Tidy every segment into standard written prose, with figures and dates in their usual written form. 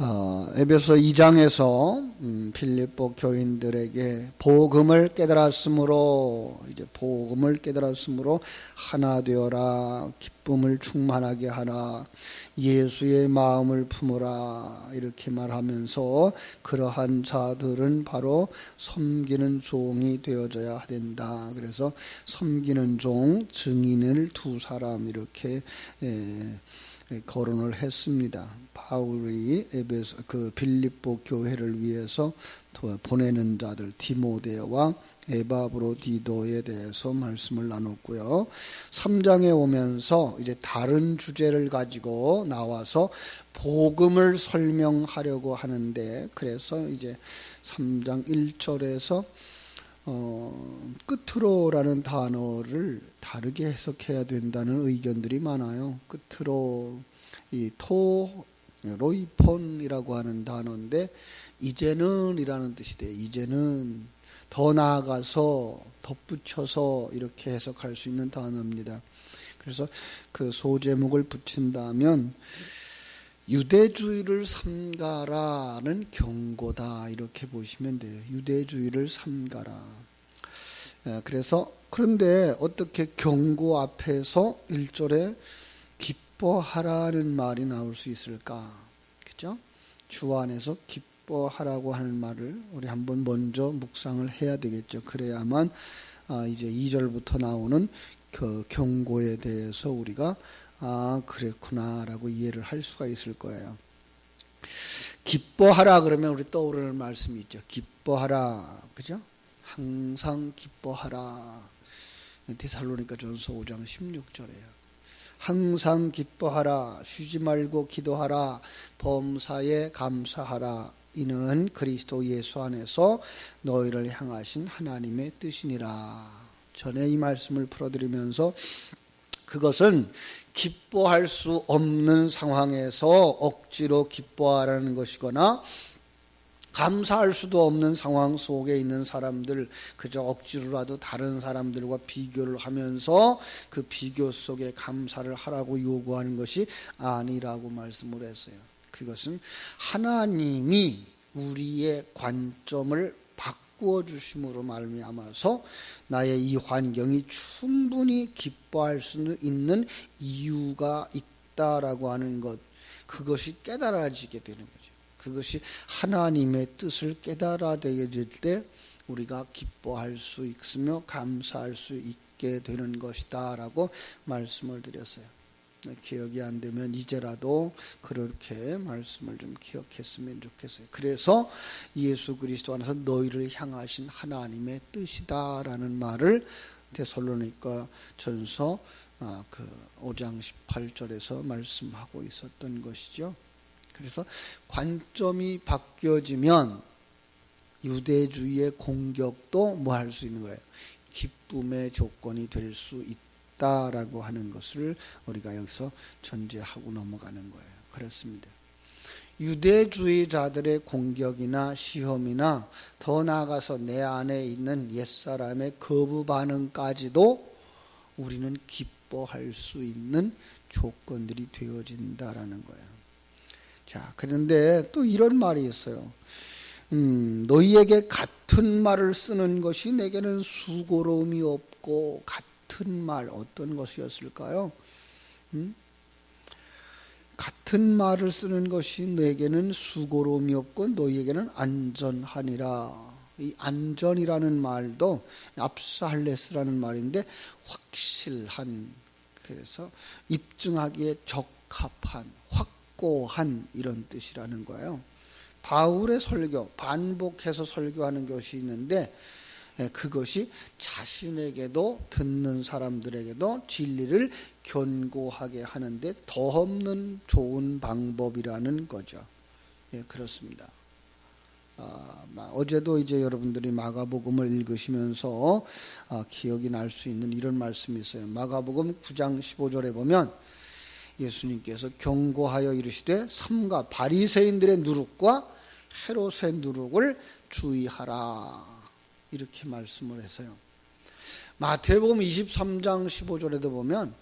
에베소 2장에서 빌립보 교인들에게 복음을 깨달았으므로 하나 되어라, 기쁨을 충만하게 하라, 예수의 마음을 품어라 이렇게 말하면서 그러한 자들은 바로 섬기는 종이 되어져야 된다. 그래서 섬기는 종, 증인을 두 사람 이렇게 거론을 했습니다. 바울이 빌립보 교회를 위해서 보내는 자들 디모데와 에바브로디도에 대해서 말씀을 나눴고요. 3장에 오면서 이제 다른 주제를 가지고 나와서 복음을 설명하려고 하는데, 그래서 이제 3장 1절에서 끝으로라는 단어를 다르게 해석해야 된다는 의견들이 많아요. 끝으로 이 로이폰이라고 하는 단어인데 이제는 이라는 뜻이 돼요. 이제는 더 나아가서 덧붙여서 이렇게 해석할 수 있는 단어입니다. 그래서 그 소제목을 붙인다면 유대주의를 삼가라는 경고다 이렇게 보시면 돼요. 유대주의를 삼가라. 그래서 그런데 어떻게 경고 앞에서 1절에 기뻐하라는 말이 나올 수 있을까? 그죠? 주 안에서 기뻐하라고 하는 말을 우리 한번 먼저 묵상을 해야 되겠죠. 그래야만 이제 2절부터 나오는 그 경고에 대해서 우리가 그랬구나라고 이해를 할 수가 있을 거예요. 기뻐하라 그러면 우리 떠오르는 말씀이 있죠. 기뻐하라, 그죠? 항상 기뻐하라. 데살로니가전서 5장 16절에요. 항상 기뻐하라, 쉬지 말고 기도하라, 범사에 감사하라. 이는 그리스도 예수 안에서 너희를 향하신 하나님의 뜻이니라. 전에 이 말씀을 풀어드리면서 그것은 기뻐할 수 없는 상황에서 억지로 기뻐하라는 것이거나 감사할 수도 없는 상황 속에 있는 사람들, 그저 억지로라도 다른 사람들과 비교를 하면서 그 비교 속에 감사를 하라고 요구하는 것이 아니라고 말씀을 했어요. 그것은 하나님이 우리의 관점을 바꾸어 주심으로 말미암아서 나의 이 환경이 충분히 기뻐할 수 있는 이유가 있다라고 하는 것, 그것이 깨달아지게 되는 거죠. 그것이 하나님의 뜻을 깨달아지게 될 때 우리가 기뻐할 수 있으며 감사할 수 있게 되는 것이다 라고 말씀을 드렸어요. 기억이 안 되면 이제라도 그렇게 말씀을 좀 기억했으면 좋겠어요. 그래서 예수 그리스도 안에서 너희를 향하신 하나님의 뜻이다 라는 말을 데살로니가 전서 5장 18절에서 말씀하고 있었던 것이죠. 그래서 관점이 바뀌어지면 유대주의의 공격도 뭐 할 수 있는 거예요? 기쁨의 조건이 될 수 있다라고 하는 것을 우리가 여기서 전제하고 넘어가는 거예요. 그렇습니다. 유대주의자들의 공격이나 시험이나 더 나아가서 내 안에 있는 옛사람의 거부 반응까지도 우리는 기뻐할 수 있는 조건들이 되어진다라는 거예요. 자, 그런데 또 이런 말이 있어요. 너희에게 같은 말을 쓰는 것이 내게는 수고로움이 없고, 같은 말, 어떤 것이었을까요? 같은 말을 쓰는 것이 내게는 수고로움이 없고 너희에게는 안전하니라. 이 안전이라는 말도 압살레스라는 말인데 확실한, 그래서 입증하기에 적합한, 확고한 이런 뜻이라는 거예요. 바울의 설교, 반복해서 설교하는 것이 있는데 그것이 자신에게도 듣는 사람들에게도 진리를 견고하게 하는데 더없는 좋은 방법이라는 거죠. 예, 그렇습니다. 어제도 이제 여러분들이 마가복음을 읽으시면서 기억이 날 수 있는 이런 말씀이 있어요. 마가복음 9장 15절에 보면 예수님께서 경고하여 이르시되 삼가 바리새인들의 누룩과 헤롯의 누룩을 주의하라 이렇게 말씀을 해서요. 마태복음 23장 15절에도 보면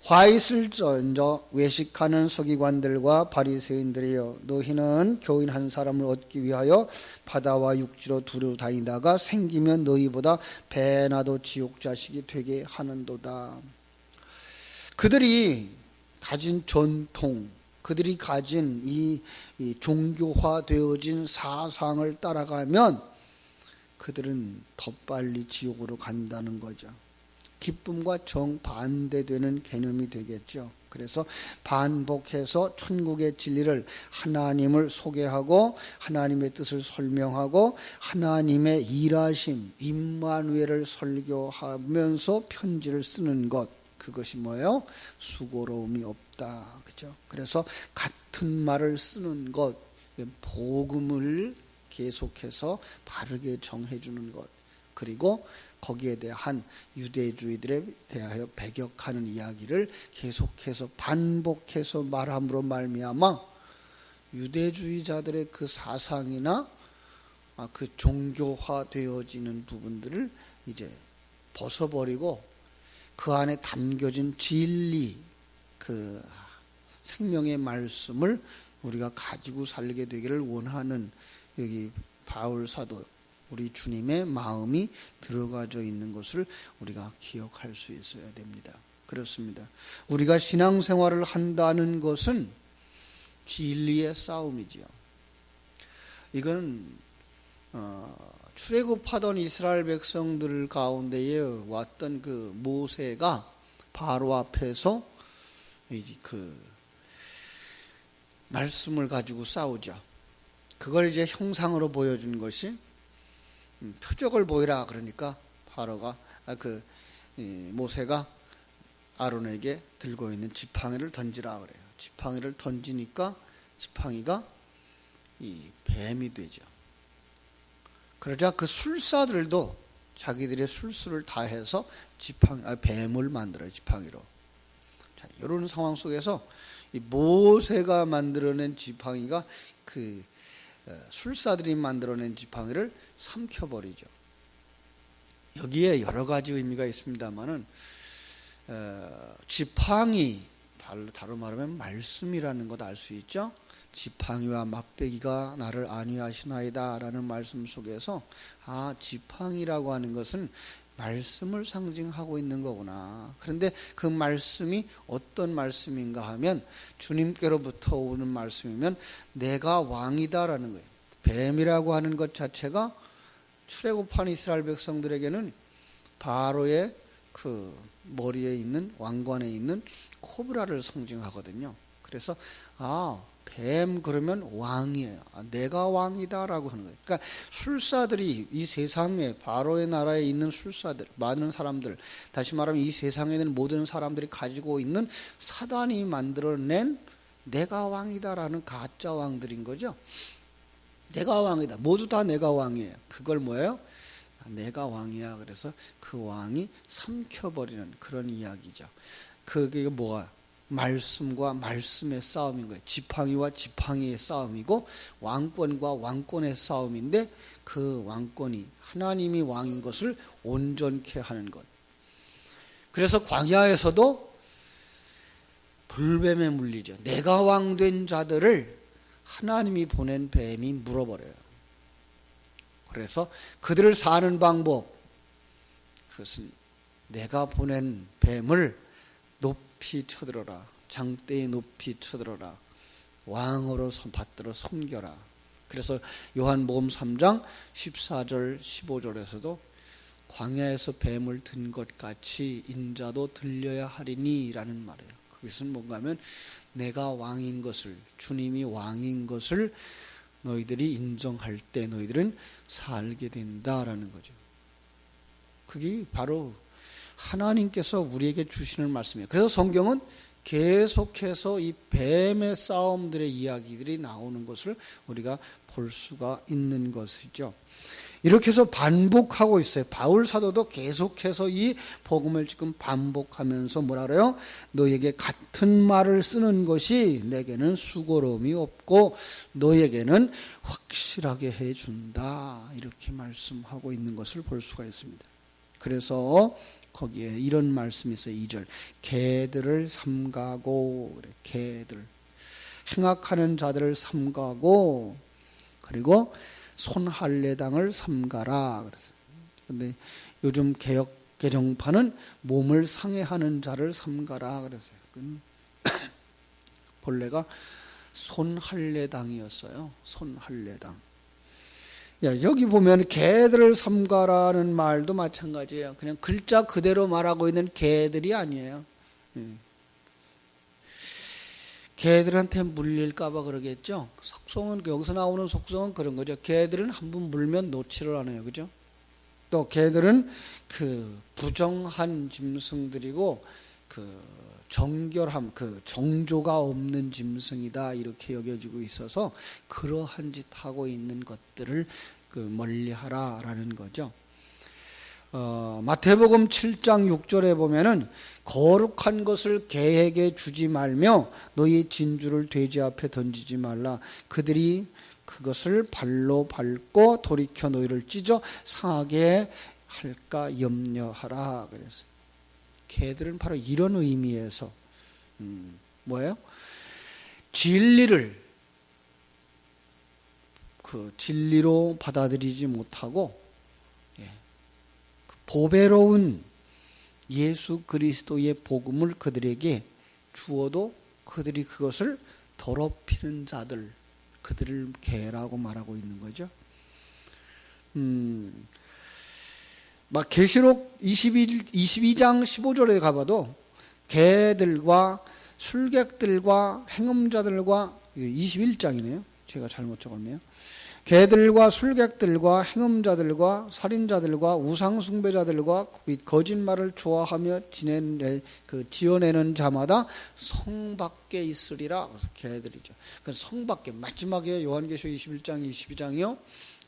화 있을전저 외식하는 서기관들과 바리새인들이여, 너희는 교인 한 사람을 얻기 위하여 바다와 육지로 두루 다니다가 생기면 너희보다 배나도 지옥 자식이 되게 하는도다. 그들이 가진 전통, 그들이 가진 이 종교화되어진 사상을 따라가면 그들은 더 빨리 지옥으로 간다는 거죠. 기쁨과 정반대되는 개념이 되겠죠. 그래서 반복해서 천국의 진리를, 하나님을 소개하고 하나님의 뜻을 설명하고 하나님의 일하심 임마누엘을 설교하면서 편지를 쓰는 것, 그것이 뭐예요? 수고로움이 없다. 그죠? 그래서 같은 말을 쓰는 것, 복음을 계속해서 바르게 정해주는 것, 그리고 거기에 대한 유대주의들에 대하여 배격하는 이야기를 계속해서 반복해서 말함으로 말미암아 유대주의자들의 그 사상이나 그 종교화되어지는 부분들을 이제 벗어버리고 그 안에 담겨진 진리, 그 생명의 말씀을 우리가 가지고 살게 되기를 원하는, 여기 바울 사도, 우리 주님의 마음이 들어가져 있는 것을 우리가 기억할 수 있어야 됩니다. 그렇습니다. 우리가 신앙생활을 한다는 것은 진리의 싸움이지요. 이건 출애굽하던 이스라엘 백성들 가운데에 왔던 그 모세가 바로 앞에서 그 말씀을 가지고 싸우죠. 그걸 이제 형상으로 보여준 것이, 표적을 보이라 그러니까 바로가 모세가 아론에게 들고 있는 지팡이를 던지라 그래요. 지팡이를 던지니까 지팡이가 이 뱀이 되죠. 그러자 그 술사들도 자기들의 술수를 다해서 뱀을 만들어요. 지팡이로. 자, 이런 상황 속에서 이 모세가 만들어낸 지팡이가 그 술사들이 만들어낸 지팡이를 삼켜버리죠. 여기에 여러 가지 의미가 있습니다만은 지팡이, 다로 말하면 말씀이라는 것 알 수 있죠. 지팡이와 막대기가 나를 안위하시나이다 라는 말씀 속에서 지팡이라고 하는 것은 말씀을 상징하고 있는 거구나. 그런데 그 말씀이 어떤 말씀인가 하면 주님께로부터 오는 말씀이면 내가 왕이다라는 거예요. 뱀이라고 하는 것 자체가 출애굽한 이스라엘 백성들에게는 바로의 그 머리에 있는, 왕관에 있는 코브라를 상징하거든요. 그래서 뱀 그러면 왕이에요. 내가 왕이다라고 하는 거예요. 그러니까 술사들이 이 세상에, 바로의 나라에 있는 술사들, 많은 사람들, 다시 말하면 이 세상에 있는 모든 사람들이 가지고 있는 사단이 만들어낸 내가 왕이다라는 가짜 왕들인 거죠. 내가 왕이다. 모두 다 내가 왕이에요. 그걸 뭐예요? 내가 왕이야. 그래서 그 왕이 삼켜버리는 그런 이야기죠. 그게 뭐가? 말씀과 말씀의 싸움인 거예요. 지팡이와 지팡이의 싸움이고 왕권과 왕권의 싸움인데, 그 왕권이 하나님이 왕인 것을 온전케 하는 것. 그래서 광야에서도 불뱀에 물리죠. 내가 왕된 자들을 하나님이 보낸 뱀이 물어버려요. 그래서 그들을 사는 방법, 그것은 내가 보낸 뱀을 높이 쳐들어라, 장대에 높이 쳐들어라, 왕으로 받들어 섬겨라. 그래서 요한복음 3장 14절 15절에서도 광야에서 뱀을 든 것 같이 인자도 들려야 하리니 라는 말이에요. 그것은 뭔가 하면 내가 왕인 것을, 주님이 왕인 것을 너희들이 인정할 때 너희들은 살게 된다라는 거죠. 그게 바로 하나님께서 우리에게 주시는 말씀이에요. 그래서 성경은 계속해서 이 뱀의 싸움들의 이야기들이 나오는 것을 우리가 볼 수가 있는 것이죠. 이렇게 해서 반복하고 있어요. 바울 사도도 계속해서 이 복음을 지금 반복하면서 뭐라 그래요? 너에게 같은 말을 쓰는 것이 내게는 수고로움이 없고 너에게는 확실하게 해준다. 이렇게 말씀하고 있는 것을 볼 수가 있습니다. 그래서 거기에 이런 말씀이 있어요. 2절. 개들을 삼가고, 그래. 개들. 행악하는 자들을 삼가고, 그리고 손할례당을 삼가라. 그래서. 근데 요즘 개역 개정판은 몸을 상해하는 자를 삼가라. 그래서요. 본래가 손할례당이었어요. 손할례당. 야, 여기 보면 개들을 삼가라는 말도 마찬가지예요. 그냥 글자 그대로 말하고 있는 개들이 아니에요. 개들한테 물릴까봐 그러겠죠. 속성은, 여기서 나오는 속성은 그런 거죠. 개들은 한 번 물면 놓지를 않아요. 그죠? 또 개들은 그 부정한 짐승들이고 그 정결함, 그 정조가 없는 짐승이다 이렇게 여겨지고 있어서 그러한 짓 하고 있는 것들을 그 멀리하라라는 거죠. 마태복음 7장 6절에 보면은 거룩한 것을 개에게 주지 말며 너희 진주를 돼지 앞에 던지지 말라. 그들이 그것을 발로 밟고 돌이켜 너희를 찢어 상하게 할까 염려하라. 그래서 개들은 바로 이런 의미에서 뭐예요? 진리를 그 진리로 받아들이지 못하고 그 보배로운 예수 그리스도의 복음을 그들에게 주어도 그들이 그것을 더럽히는 자들, 그들을 개라고 말하고 있는 거죠. 막 계시록 22장 15절에 가봐도 개들과 술객들과 행음자들과 21장이네요. 제가 잘못 적었네요. 개들과 술객들과 행음자들과 살인자들과 우상숭배자들과 거짓말을 좋아하며 지어내는 자마다 성 밖에 있으리라. 개들이죠. 성 밖에, 마지막에 요한계시록 21장 22장이요.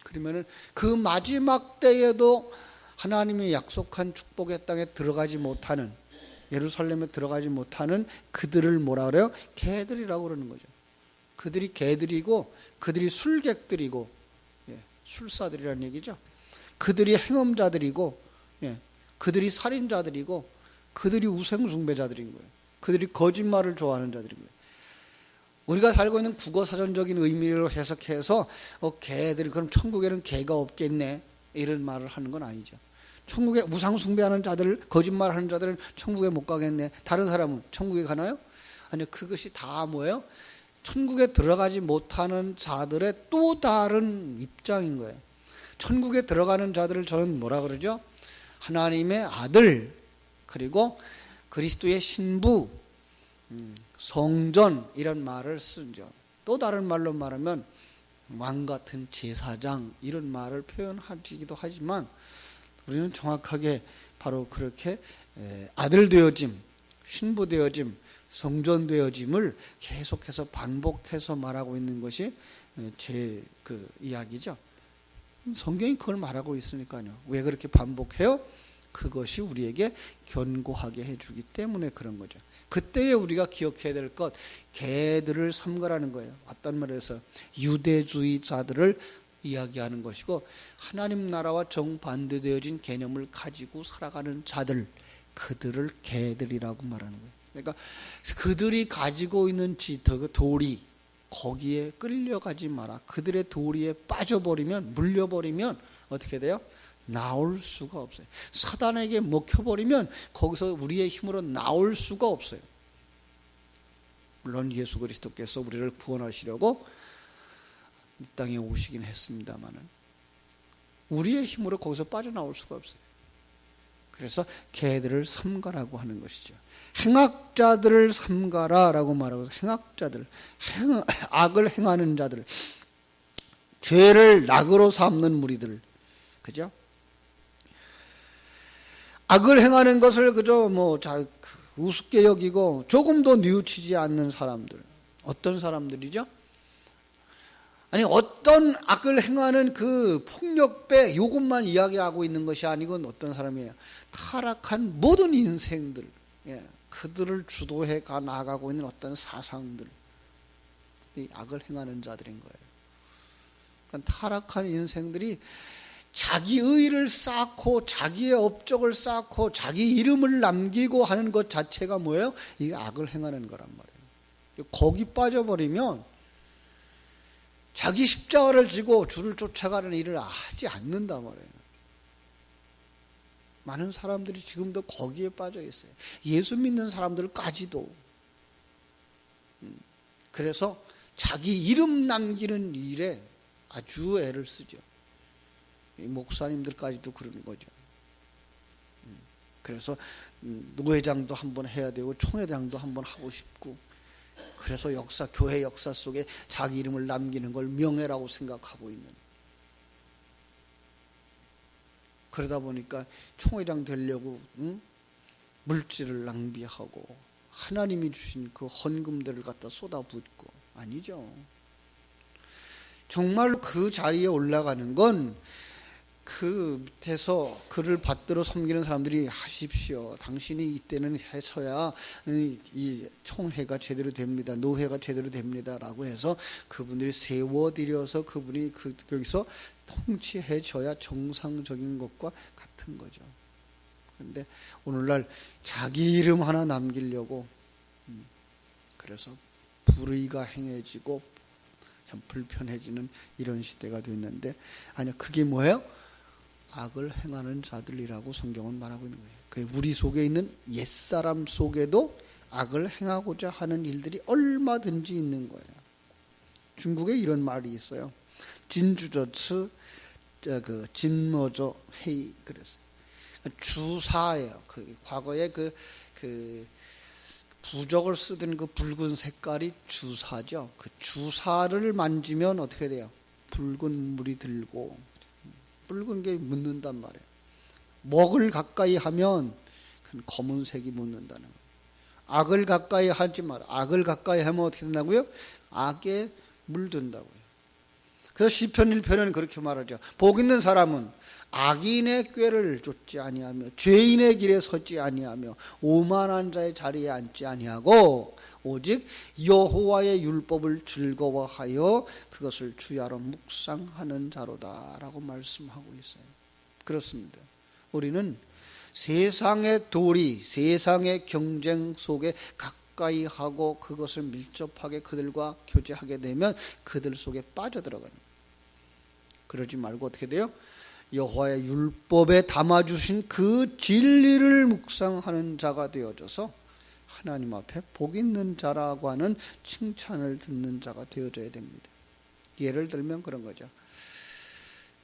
그러면은 그 마지막 때에도 하나님이 약속한 축복의 땅에 들어가지 못하는, 예루살렘에 들어가지 못하는 그들을 뭐라 그래요? 개들이라고 그러는 거죠. 그들이 개들이고 그들이 술객들이고, 술사들이라는 얘기죠. 그들이 행음자들이고, 그들이 살인자들이고, 그들이 우상숭배자들인 거예요. 그들이 거짓말을 좋아하는 자들인 거예요. 우리가 살고 있는 국어사전적인 의미로 해석해서 개들이, 그럼 천국에는 개가 없겠네, 이런 말을 하는 건 아니죠. 천국에 우상숭배하는 자들, 거짓말하는 자들은 천국에 못 가겠네. 다른 사람은 천국에 가나요? 아니요. 그것이 다 뭐예요? 천국에 들어가지 못하는 자들의 또 다른 입장인 거예요. 천국에 들어가는 자들을 저는 뭐라 그러죠? 하나님의 아들, 그리고 그리스도의 신부, 성전, 이런 말을 쓰죠. 또 다른 말로 말하면 왕 같은 제사장, 이런 말을 표현하기도 하지만 우리는 정확하게 바로 그렇게 아들 되어짐, 신부 되어짐, 성전 되어짐을 계속해서 반복해서 말하고 있는 것이 제 그 이야기죠. 성경이 그걸 말하고 있으니까요. 왜 그렇게 반복해요? 그것이 우리에게 견고하게 해주기 때문에 그런 거죠. 그때에 우리가 기억해야 될 것, 개들을 삼가라는 거예요. 어떤 말에서 유대주의자들을 이야기하는 것이고, 하나님 나라와 정반대되어진 개념을 가지고 살아가는 자들, 그들을 개들이라고 말하는 거예요. 그러니까 그들이 가지고 있는 도리, 거기에 끌려가지 마라. 그들의 도리에 빠져버리면, 물려버리면 어떻게 돼요? 나올 수가 없어요. 사단에게 먹혀버리면 거기서 우리의 힘으로 나올 수가 없어요. 물론 예수 그리스도께서 우리를 구원하시려고 이 땅에 오시긴 했습니다만은 우리의 힘으로 거기서 빠져나올 수가 없어요. 그래서 개들을 삼가라고 하는 것이죠. 행악자들을 삼가라라고 말하고, 행악자들, 악을 행하는 자들, 죄를 낙으로 삼는 무리들, 그죠? 악을 행하는 것을 그저 우습게 여기고 조금도 뉘우치지 않는 사람들. 어떤 사람들이죠? 아니, 어떤 악을 행하는 그 폭력배 요것만 이야기하고 있는 것이 아니고 어떤 사람이에요? 타락한 모든 인생들, 그들을 주도해 나가고 있는 어떤 사상들, 이 악을 행하는 자들인 거예요. 그러니까 타락한 인생들이 자기 의를 쌓고 자기의 업적을 쌓고 자기 이름을 남기고 하는 것 자체가 뭐예요? 이 악을 행하는 거란 말이에요. 거기 빠져버리면 자기 십자가를 지고 주를 쫓아가는 일을 하지 않는단 말이에요. 많은 사람들이 지금도 거기에 빠져 있어요. 예수 믿는 사람들까지도. 그래서 자기 이름 남기는 일에 아주 애를 쓰죠. 목사님들까지도 그러는 거죠. 그래서 노회장도 한번 해야 되고 총회장도 한번 하고 싶고, 그래서 교회 역사 속에 자기 이름을 남기는 걸 명예라고 생각하고 있는. 그러다 보니까 총회장 되려고 물질을 낭비하고 하나님이 주신 그 헌금들을 갖다 쏟아붓고. 아니죠. 정말 그 자리에 올라가는 건 그 밑에서 그를 받들어 섬기는 사람들이 하십시오. 당신이 이때는 해서야 이 총회가 제대로 됩니다. 노회가 제대로 됩니다. 라고 해서 그분들이 세워드려서 그분이 거기서 통치해 줘야 정상적인 것과 같은 거죠. 그런데 오늘날 자기 이름 하나 남기려고 그래서 불의가 행해지고 참 불편해지는 이런 시대가 됐는데, 아니요, 그게 뭐예요? 악을 행하는 자들이라고 성경은 말하고 있는 거예요. 그 우리 속에 있는 옛사람 속에도 악을 행하고자 하는 일들이 얼마든지 있는 거예요. 중국에 이런 말이 있어요. 진주저츠 진머저 헤이 그랬어요. 주사예요. 과거에 그 부적을 쓰던 그 붉은 색깔이 주사죠. 그 주사를 만지면 어떻게 돼요? 붉은 물이 들고 붉은 게 묻는단 말이에요. 먹을 가까이 하면 검은색이 묻는다는 거예요. 악을 가까이 하지 마라. 악을 가까이 하면 어떻게 된다고요? 악에 물든다고요. 그래서 시편 1편은 그렇게 말하죠. 복 있는 사람은 악인의 꾀를 쫓지 아니하며 죄인의 길에 서지 아니하며 오만한 자의 자리에 앉지 아니하고 오직 여호와의 율법을 즐거워하여 그것을 주야로 묵상하는 자로다 라고 말씀하고 있어요. 그렇습니다. 우리는 세상의 도리, 세상의 경쟁 속에 가까이 하고 그것을 밀접하게 그들과 교제하게 되면 그들 속에 빠져들어가는 거예요. 그러지 말고 어떻게 돼요? 여호와의 율법에 담아주신 그 진리를 묵상하는 자가 되어져서 하나님 앞에 복 있는 자라고 하는 칭찬을 듣는 자가 되어져야 됩니다. 예를 들면 그런 거죠.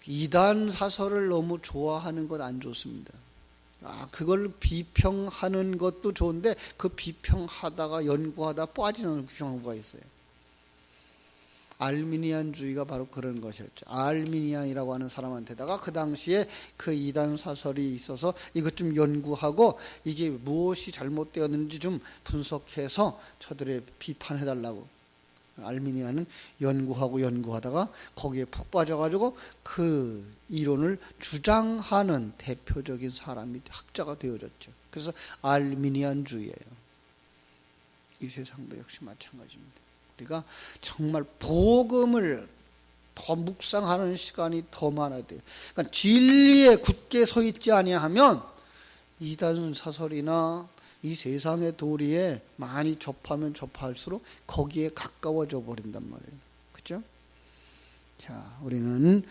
이단 사설을 너무 좋아하는 것 안 좋습니다. 그걸 비평하는 것도 좋은데 그 비평하다가 연구하다 빠지는 경우가 있어요. 알미니안주의가 바로 그런 것이었죠. 알미니안이라고 하는 사람한테다가 그 당시에 그 이단 사설이 있어서 이것 좀 연구하고 이게 무엇이 잘못되었는지 좀 분석해서 저들의 비판해달라고. 알미니안은 연구하다가 거기에 푹 빠져가지고 그 이론을 주장하는 대표적인 사람이 학자가 되어졌죠. 그래서 알미니안주의예요. 이 세상도 역시 마찬가지입니다. 우리가 정말 복음을 더 묵상하는 시간이 더 많아야 돼요. 그러니까 진리에 굳게 서 있지 아니하면 이단 사설이나 이 세상의 도리에 많이 접하면 접할수록 거기에 가까워져 버린단 말이에요. 그렇죠? 자, 우리는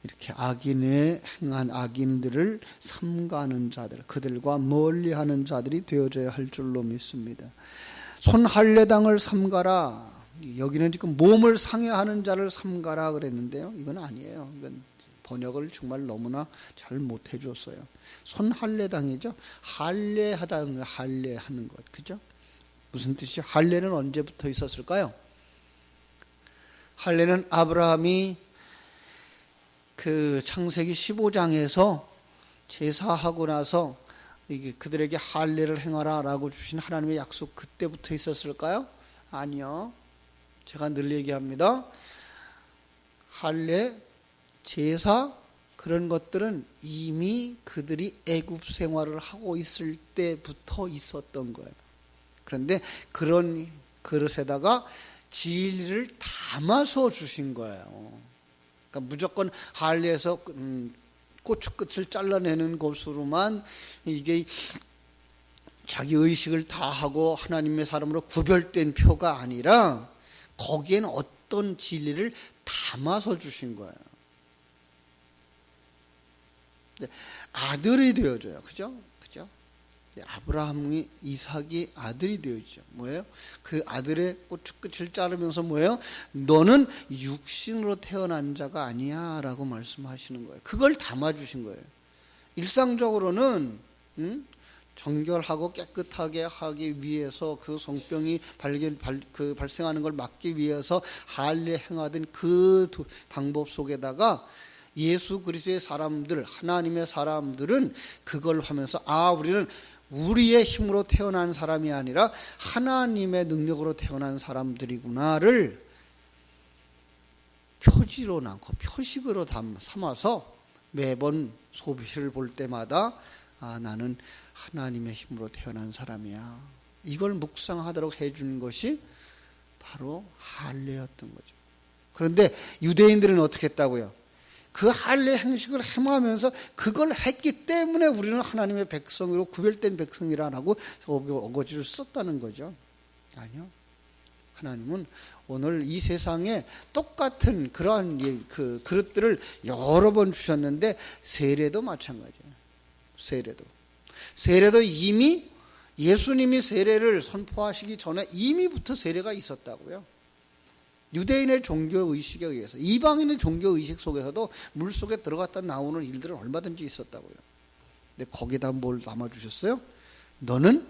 이렇게 악인에 행한 악인들을 삼가하는 자들, 그들과 멀리하는 자들이 되어져야 할 줄로 믿습니다. 손할례당을 삼가라. 여기는 지금 몸을 상해하는 자를 삼가라 그랬는데요. 이건 아니에요. 이건 번역을 정말 너무나 잘 못해 줬어요. 손할례당이죠. 할례하다는 거, 할례하는 것. 그죠? 무슨 뜻이죠? 할례는 언제부터 있었을까요? 할례는 아브라함이 그 창세기 15장에서 제사하고 나서 이게 그들에게 할례를 행하라라고 주신 하나님의 약속 그때부터 있었을까요? 아니요. 제가 늘 얘기합니다. 할례, 제사 그런 것들은 이미 그들이 애굽 생활을 하고 있을 때부터 있었던 거예요. 그런데 그런 그릇에다가 진리를 담아서 주신 거예요. 그러니까 무조건 할례에서 고추 끝을 잘라내는 것으로만 이게 자기 의식을 다하고 하나님의 사람으로 구별된 표가 아니라 거기에는 어떤 진리를 담아서 주신 거예요. 아들이 되어줘요. 그죠? 그죠? 아브라함이 이삭이 아들이 되어지죠. 뭐예요? 그 아들의 고추 끝을 자르면서 뭐예요? 너는 육신으로 태어난 자가 아니야 라고 말씀하시는 거예요. 그걸 담아주신 거예요. 일상적으로는 정결하고 깨끗하게 하기 위해서 그 성병이 발생하는 걸 막기 위해서 할례 행하던 그 방법 속에다가 예수 그리스도의 사람들, 하나님의 사람들은 그걸 하면서 우리는 우리의 힘으로 태어난 사람이 아니라 하나님의 능력으로 태어난 사람들이구나를 표지로 남고 표식으로 삼아서 매번 소비를 볼 때마다 나는 하나님의 힘으로 태어난 사람이야. 이걸 묵상하도록 해준 것이 바로 할례였던 거죠. 그런데 유대인들은 어떻게 했다고요? 그 할례 행식을 행하면서 그걸 했기 때문에 우리는 하나님의 백성으로 구별된 백성이라고 어거지를 썼다는 거죠. 아니요. 하나님은 오늘 이 세상에 똑같은 그러한 그릇들을 여러 번 주셨는데 세례도 마찬가지예요. 세례도 이미 예수님이 세례를 선포하시기 전에 이미부터 세례가 있었다고요. 유대인의 종교의식에 의해서 이방인의 종교의식 속에서도 물속에 들어갔다 나오는 일들은 얼마든지 있었다고요. 근데 거기다 뭘 담아주셨어요? 너는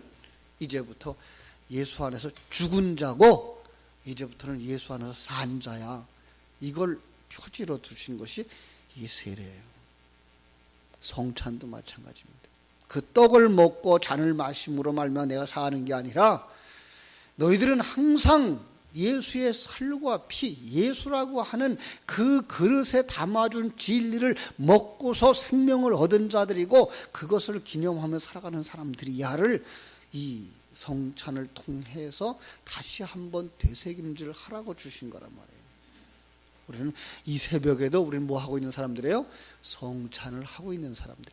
이제부터 예수 안에서 죽은 자고 이제부터는 예수 안에서 산 자야. 이걸 표지로 두신 것이 이 세례예요. 성찬도 마찬가지입니다. 그 떡을 먹고 잔을 마심으로 말미암아 내가 사는 게 아니라 너희들은 항상 예수의 살과 피, 예수라고 하는 그 그릇에 담아준 진리를 먹고서 생명을 얻은 자들이고 그것을 기념하며 살아가는 사람들이야를 이 성찬을 통해서 다시 한번 되새김질을 하라고 주신 거란 말이에요. 우리는 이 새벽에도 우리는 뭐 하고 있는 사람들이에요? 성찬을 하고 있는 사람들.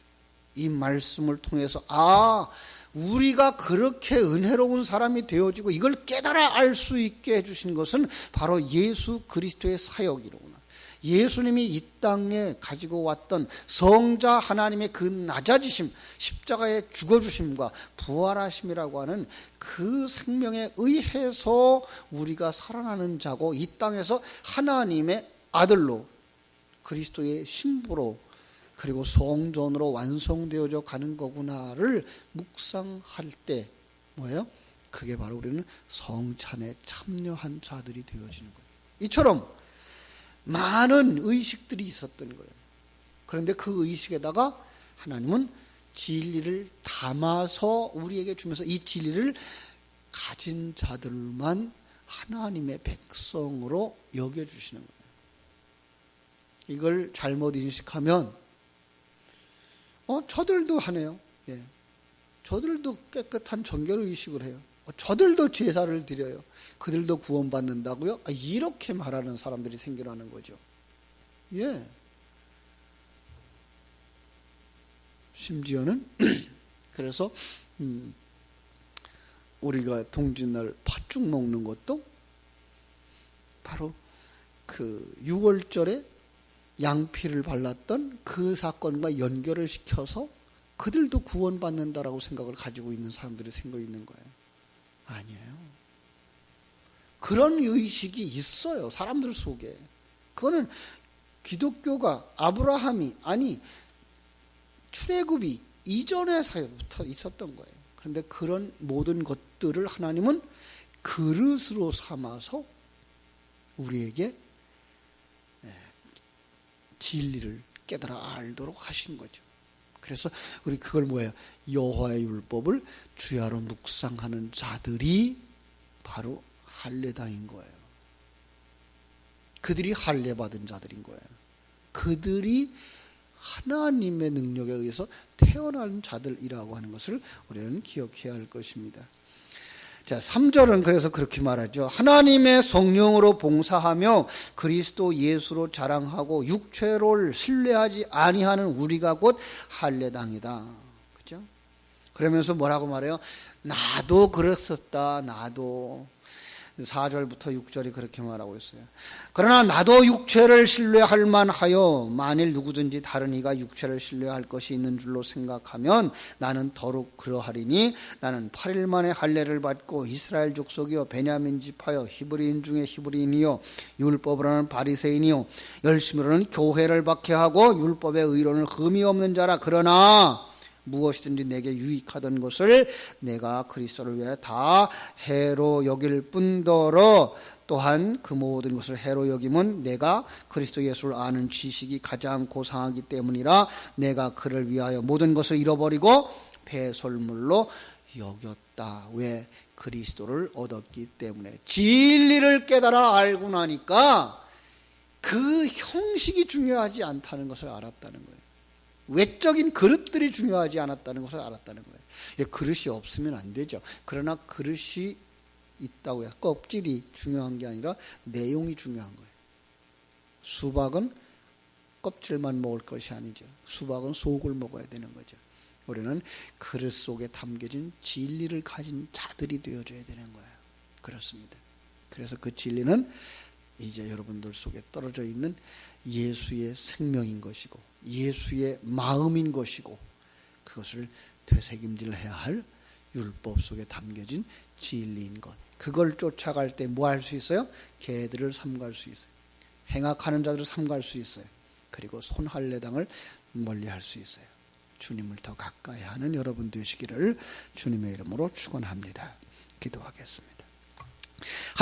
이 말씀을 통해서 우리가 그렇게 은혜로운 사람이 되어지고 이걸 깨달아 알 수 있게 해주신 것은 바로 예수 그리스도의 사역이로구나. 예수님이 이 땅에 가지고 왔던 성자 하나님의 그 낮아지심, 십자가에 죽어주심과 부활하심이라고 하는 그 생명에 의해서 우리가 살아나는 자고 이 땅에서 하나님의 아들로 그리스도의 신부로 그리고 성전으로 완성되어져 가는 거구나를 묵상할 때 뭐예요? 그게 바로 우리는 성찬에 참여한 자들이 되어지는 거예요. 이처럼 많은 의식들이 있었던 거예요. 그런데 그 의식에다가 하나님은 진리를 담아서 우리에게 주면서 이 진리를 가진 자들만 하나님의 백성으로 여겨주시는 거예요. 이걸 잘못 인식하면 저들도 하네요. 예. 저들도 깨끗한 정결 의식을 해요. 저들도 제사를 드려요. 그들도 구원받는다고요? 이렇게 말하는 사람들이 생겨나는 거죠. 예. 심지어는 그래서 우리가 동짓날 팥죽 먹는 것도 바로 그 6월절에 양피를 발랐던 그 사건과 연결을 시켜서 그들도 구원받는다라고 생각을 가지고 있는 사람들이 생겨 있는 거예요. 아니에요. 그런 의식이 있어요. 사람들 속에. 그거는 기독교가 아브라함이 출애굽이 이전의 사회부터 있었던 거예요. 그런데 그런 모든 것들을 하나님은 그릇으로 삼아서 우리에게 진리를 깨달아 알도록 하신 거죠. 그래서 우리 그걸 뭐예요? 여호와의 율법을 주야로 묵상하는 자들이 바로 할례당인 거예요. 그들이 할례 받은 자들인 거예요. 그들이 하나님의 능력에 의해서 태어난 자들이라고 하는 것을 우리는 기억해야 할 것입니다. 자, 3절은 그래서 그렇게 말하죠. 하나님의 성령으로 봉사하며 그리스도 예수로 자랑하고 육체를 신뢰하지 아니하는 우리가 곧 할례당이다. 그죠? 그러면서 뭐라고 말해요? 나도 그랬었다. 나도. 4절부터 6절이 그렇게 말하고 있어요. 그러나 나도 육체를 신뢰할 만하여 만일 누구든지 다른 이가 육체를 신뢰할 것이 있는 줄로 생각하면 나는 더욱 그러하리니 나는 8일 만에 할례를 받고 이스라엘 족속이요 베냐민 지파요 히브리인 중에 히브리인이요 율법으로는 바리새인이요 열심으로는 교회를 박해하고 율법의 의로는 흠이 없는 자라. 그러나 무엇이든지 내게 유익하던 것을 내가 그리스도를 위해 다 해로 여길 뿐더러 또한 그 모든 것을 해로 여김은 내가 그리스도 예수를 아는 지식이 가장 고상하기 때문이라. 내가 그를 위하여 모든 것을 잃어버리고 배설물로 여겼다. 왜? 그리스도를 얻었기 때문에. 진리를 깨달아 알고 나니까 그 형식이 중요하지 않다는 것을 알았다는 거예요. 외적인 그릇들이 중요하지 않았다는 것을 알았다는 거예요. 그릇이 없으면 안 되죠. 그러나 그릇이 있다고 해서 껍질이 중요한 게 아니라 내용이 중요한 거예요. 수박은 껍질만 먹을 것이 아니죠. 수박은 속을 먹어야 되는 거죠. 우리는 그릇 속에 담겨진 진리를 가진 자들이 되어줘야 되는 거예요. 그렇습니다. 그래서 그 진리는 이제 여러분들 속에 떨어져 있는 예수의 생명인 것이고 예수의 마음인 것이고 그것을 되새김질해야 할 율법 속에 담겨진 진리인 것. 그걸 쫓아갈 때 뭐 할 수 있어요? 개들을 삼갈 수 있어요. 행악하는 자들을 삼갈 수 있어요. 그리고 손할례당을 멀리할 수 있어요. 주님을 더 가까이 하는 여러분 되시기를 주님의 이름으로 축원합니다. 기도하겠습니다.